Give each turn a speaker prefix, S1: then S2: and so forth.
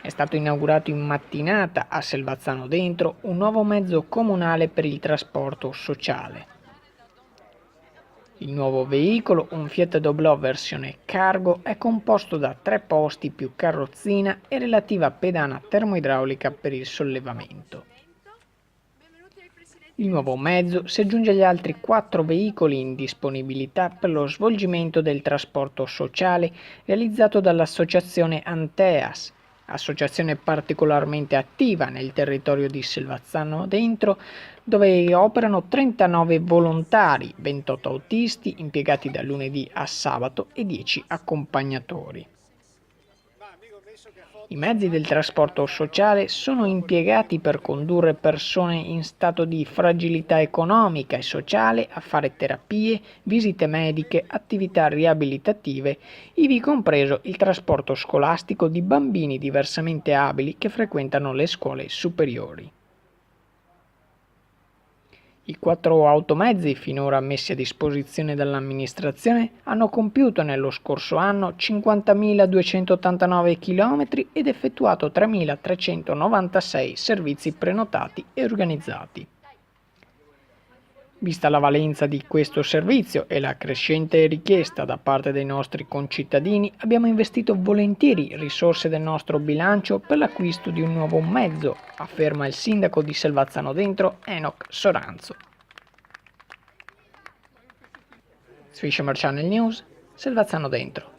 S1: È stato inaugurato in mattinata a Selvazzano Dentro un nuovo mezzo comunale per il trasporto sociale. Il nuovo veicolo, un Fiat Doblò versione Cargo, è composto da 3 posti più carrozzina e relativa pedana termoidraulica per il sollevamento. Il nuovo mezzo si aggiunge agli altri 4 veicoli in disponibilità per lo svolgimento del trasporto sociale realizzato dall'associazione Anteas, associazione particolarmente attiva nel territorio di Selvazzano Dentro, dove operano 39 volontari, 28 autisti impiegati da lunedì a sabato e 10 accompagnatori. I mezzi del trasporto sociale sono impiegati per condurre persone in stato di fragilità economica e sociale a fare terapie, visite mediche, attività riabilitative, ivi compreso il trasporto scolastico di bambini diversamente abili che frequentano le scuole superiori. I 4 automezzi finora messi a disposizione dall'amministrazione hanno compiuto nello scorso anno 50.289 km ed effettuato 3.396 servizi prenotati e organizzati. Vista la valenza di questo servizio e la crescente richiesta da parte dei nostri concittadini, abbiamo investito volentieri risorse del nostro bilancio per l'acquisto di un nuovo mezzo, afferma il sindaco di Selvazzano Dentro, Enoch Soranzo. Fisherman Channel News, Selvazzano Dentro.